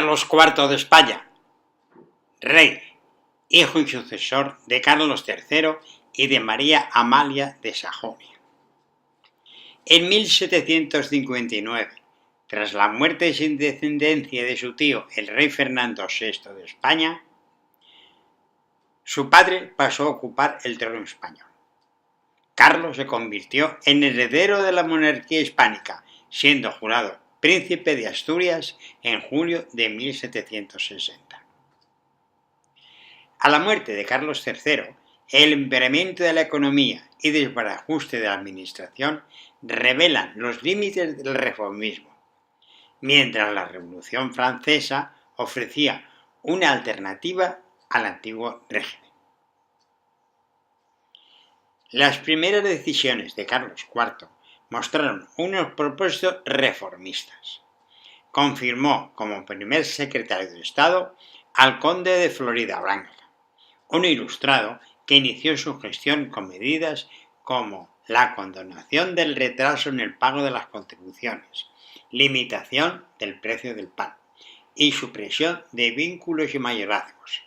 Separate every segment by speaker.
Speaker 1: Carlos IV de España, rey, hijo y sucesor de Carlos III y de María Amalia de Sajonia. En 1759, tras la muerte sin descendencia de su tío, el rey Fernando VI de España, su padre pasó a ocupar el trono español. Carlos se convirtió en heredero de la monarquía hispánica, siendo jurado príncipe de Asturias en julio de 1760. A la muerte de Carlos III, el empeoramiento de la economía y desbarajuste de la administración revelan los límites del reformismo, mientras la Revolución Francesa ofrecía una alternativa al antiguo régimen. Las primeras decisiones de Carlos IV mostraron unos propósitos reformistas. Confirmó como primer secretario de Estado al conde de Floridablanca, un ilustrado que inició su gestión con medidas como la condonación del retraso en el pago de las contribuciones, limitación del precio del pan y supresión de vínculos y mayorazgos.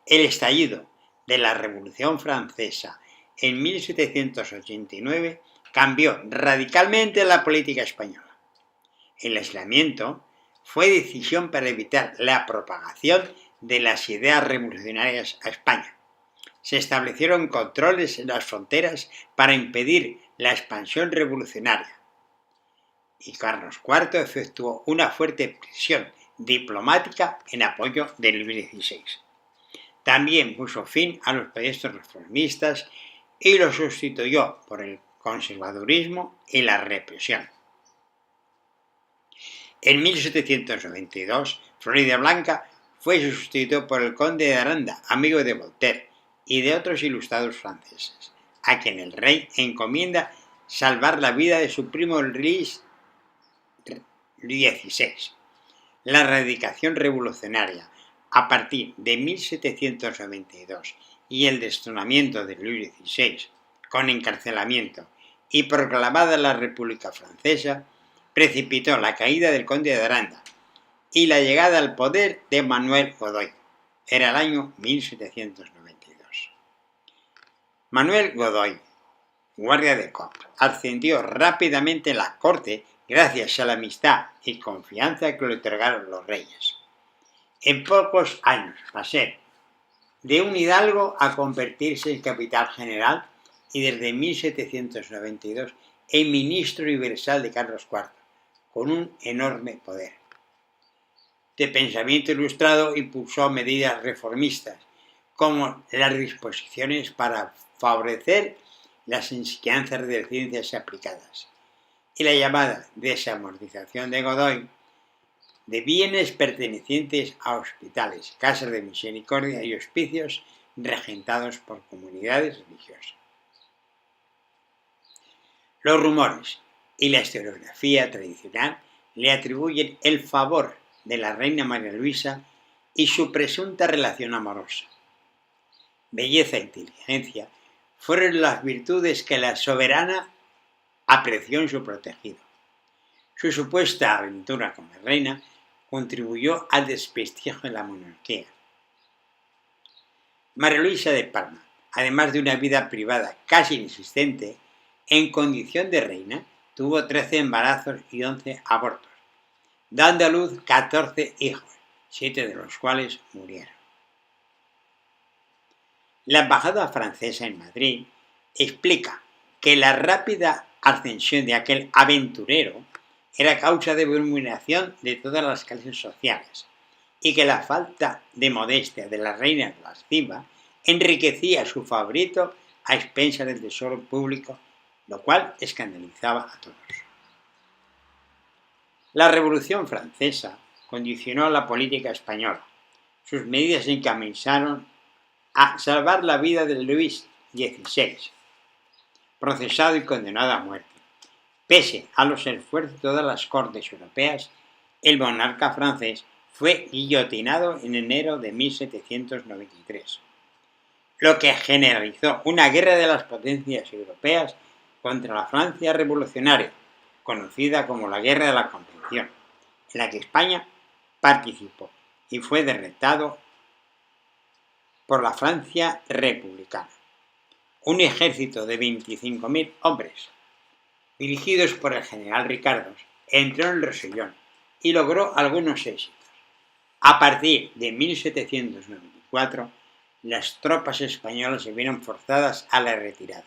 Speaker 1: El estallido de la Revolución Francesa en 1789 cambió radicalmente la política española. El aislamiento fue decisión para evitar la propagación de las ideas revolucionarias a España. Se establecieron controles en las fronteras para impedir la expansión revolucionaria. Y Carlos IV efectuó una fuerte presión diplomática en apoyo de Luis XVI. También puso fin a los proyectos reformistas y los sustituyó por el conservadurismo y la represión. En 1792, Floridablanca fue sustituido por el conde de Aranda, amigo de Voltaire y de otros ilustrados franceses, a quien el rey encomienda salvar la vida de su primo Luis XVI. La erradicación revolucionaria a partir de 1792 y el destronamiento de Luis XVI, con encarcelamiento y proclamada la República Francesa, precipitó la caída del conde de Aranda y la llegada al poder de Manuel Godoy. Era el año 1792. Manuel Godoy, guardia de corps, ascendió rápidamente en la corte gracias a la amistad y confianza que le otorgaron los reyes. En pocos años pasó de un hidalgo a convertirse en capitán general y desde 1792 en ministro universal de Carlos IV, con un enorme poder. De pensamiento ilustrado impulsó medidas reformistas, como las disposiciones para favorecer las enseñanzas de ciencias aplicadas y la llamada desamortización de Godoy de bienes pertenecientes a hospitales, casas de misericordia y hospicios regentados por comunidades religiosas. Los rumores y la historiografía tradicional le atribuyen el favor de la reina María Luisa y su presunta relación amorosa. Belleza e inteligencia fueron las virtudes que la soberana apreció en su protegido. Su supuesta aventura como reina contribuyó al desprestigio de la monarquía. María Luisa de Palma, además de una vida privada casi inexistente, en condición de reina, tuvo 13 embarazos y 11 abortos, dando a luz 14 hijos, 7 de los cuales murieron. La embajada francesa en Madrid explica que la rápida ascensión de aquel aventurero era causa de vulneración de todas las clases sociales y que la falta de modestia de la reina lasciva enriquecía a su favorito a expensas del tesoro público, lo cual escandalizaba a todos. La Revolución Francesa condicionó la política española. Sus medidas se encaminaron a salvar la vida de Luis XVI, procesado y condenado a muerte. Pese a los esfuerzos de todas las cortes europeas, el monarca francés fue guillotinado en enero de 1793, lo que generalizó una guerra de las potencias europeas contra la Francia revolucionaria, conocida como la Guerra de la Convención, en la que España participó y fue derrotado por la Francia republicana. Un ejército de 25.000 hombres, dirigidos por el general Ricardos, entró en el Rosellón y logró algunos éxitos. A partir de 1794, las tropas españolas se vieron forzadas a la retirada.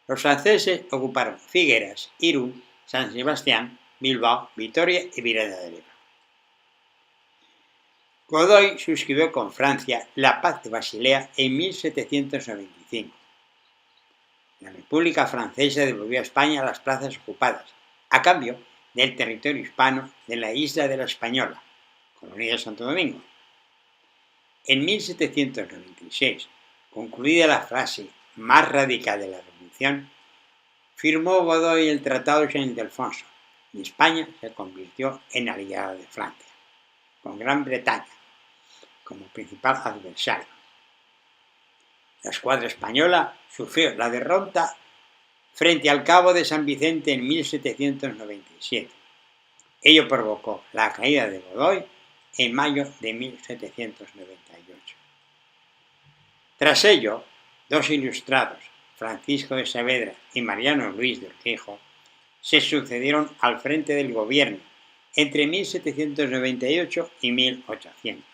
Speaker 1: Los franceses ocuparon Figueras, Irún, San Sebastián, Bilbao, Vitoria y Virada del Ebro. Godoy suscribió con Francia la Paz de Basilea en 1795. La República Francesa devolvió a España las plazas ocupadas, a cambio del territorio hispano de la isla de la Española, colonia de Santo Domingo. En 1796, concluida la fase más radical de la Revolución, firmó Godoy el Tratado de San Ildefonso y España se convirtió en aliada de Francia, con Gran Bretaña como principal adversario. La escuadra española sufrió la derrota frente al Cabo de San Vicente en 1797. Ello provocó la caída de Godoy en mayo de 1798. Tras ello, dos ilustrados, Francisco de Saavedra y Mariano Luis de Urquijo, se sucedieron al frente del gobierno entre 1798 y 1800.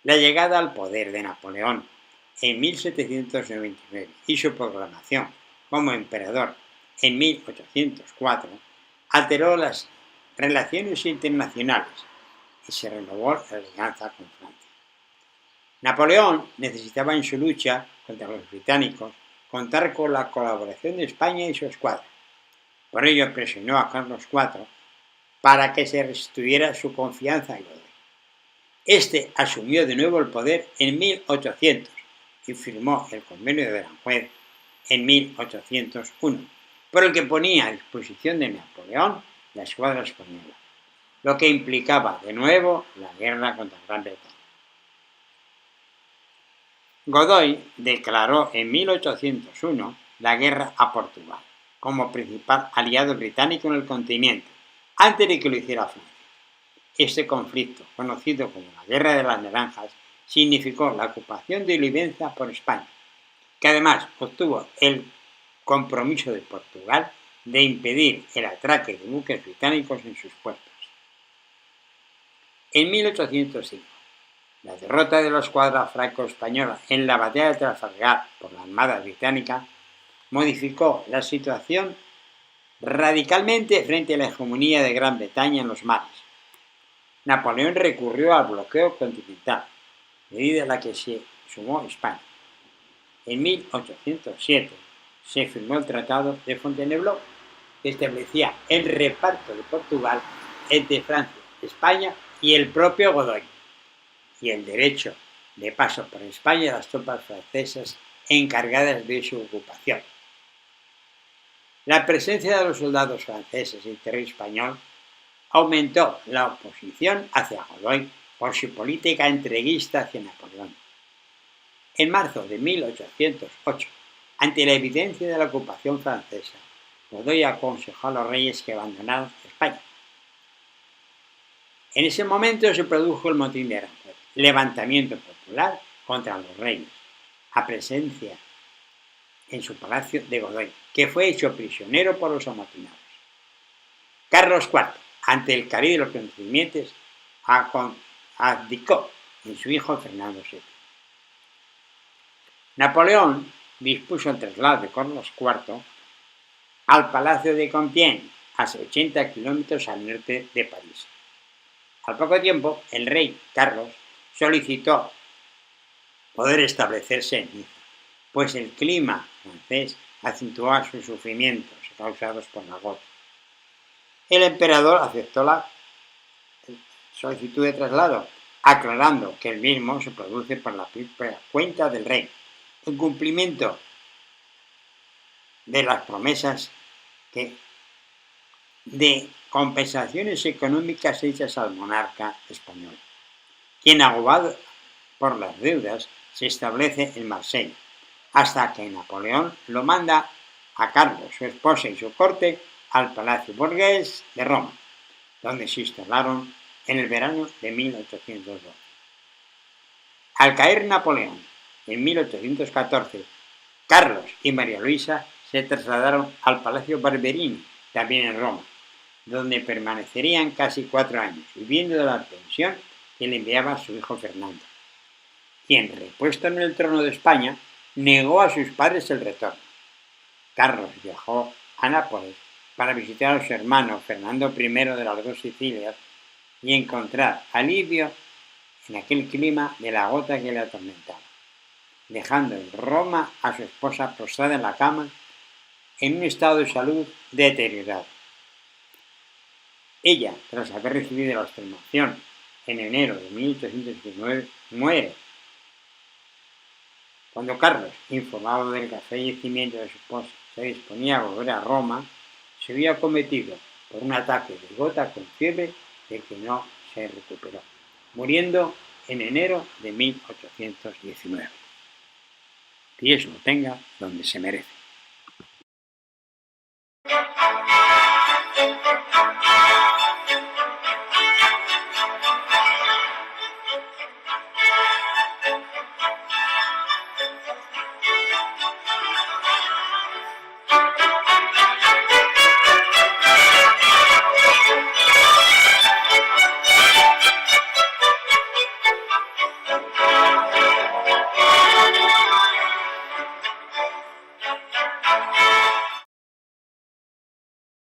Speaker 1: La llegada al poder de Napoleón en 1799 y su proclamación como emperador en 1804 alteró las relaciones internacionales y se renovó la alianza con Francia. Napoleón necesitaba en su lucha contra los británicos contar con la colaboración de España y su escuadra. Por ello presionó a Carlos IV para que se restituyera su confianza en Godoy. Este asumió de nuevo el poder en 1800 y firmó el Convenio de Aranjuez en 1801, por el que ponía a disposición de Napoleón la escuadra española, lo que implicaba de nuevo la guerra contra Gran Bretaña. Godoy declaró en 1801 la guerra a Portugal como principal aliado británico en el continente, antes de que lo hiciera Francia. Este conflicto, conocido como la Guerra de las Naranjas, significó la ocupación de Olivenza por España, que además obtuvo el compromiso de Portugal de impedir el atraque de buques británicos en sus puertos. En 1805, la derrota de la escuadra franco-española en la batalla de Trafalgar por la Armada británica modificó la situación radicalmente frente a la hegemonía de Gran Bretaña en los mares. Napoleón recurrió al bloqueo continental, medida a la que se sumó España. En 1807 se firmó el Tratado de Fontainebleau, que establecía el reparto de Portugal entre Francia, España y el propio Godoy, y el derecho de paso por España a las tropas francesas encargadas de su ocupación. La presencia de los soldados franceses en territorio español aumentó la oposición hacia Godoy por su política entreguista hacia Napoleón. En marzo de 1808, ante la evidencia de la ocupación francesa, Godoy aconsejó a los reyes que abandonaran España. En ese momento se produjo el motín de Aranjuez, levantamiento popular contra los reyes, a presencia en su palacio de Godoy, que fue hecho prisionero por los amotinados. Carlos IV, ante el cariz de los acontecimientos, abdicó en su hijo Fernando VII. Napoleón dispuso el traslado de Carlos IV al Palacio de Compiègne, a 80 kilómetros al norte de París. Al poco tiempo, el rey Carlos solicitó poder establecerse en Niza, pues el clima francés acentuaba sus sufrimientos causados por la gota. El emperador aceptó la solicitud de traslado, aclarando que el mismo se produce por la cuenta del rey, en cumplimiento de las promesas de compensaciones económicas hechas al monarca español, quien, agobado por las deudas, se establece en Marsella, hasta que Napoleón lo manda a Carlos, su esposa y su corte al Palacio Borghese de Roma, donde se instalaron en el verano de 1812. Al caer Napoleón en 1814, Carlos y María Luisa se trasladaron al Palacio Barberini, también en Roma, donde permanecerían casi 4 años, viviendo de la pensión que le enviaba su hijo Fernando, quien, repuesto en el trono de España, negó a sus padres el retorno. Carlos viajó a Nápoles para visitar a su hermano Fernando I de las dos Sicilias y encontrar alivio en aquel clima de la gota que le atormentaba, dejando en Roma a su esposa postrada en la cama en un estado de salud deteriorado. Ella, tras haber recibido la extremaunción en enero de 1819, muere. Cuando Carlos, informado del fallecimiento de su esposa, se disponía a volver a Roma, se vio acometido por un ataque de gota con fiebre del que no se recuperó, muriendo en enero de 1819. Dios lo tenga donde se merece.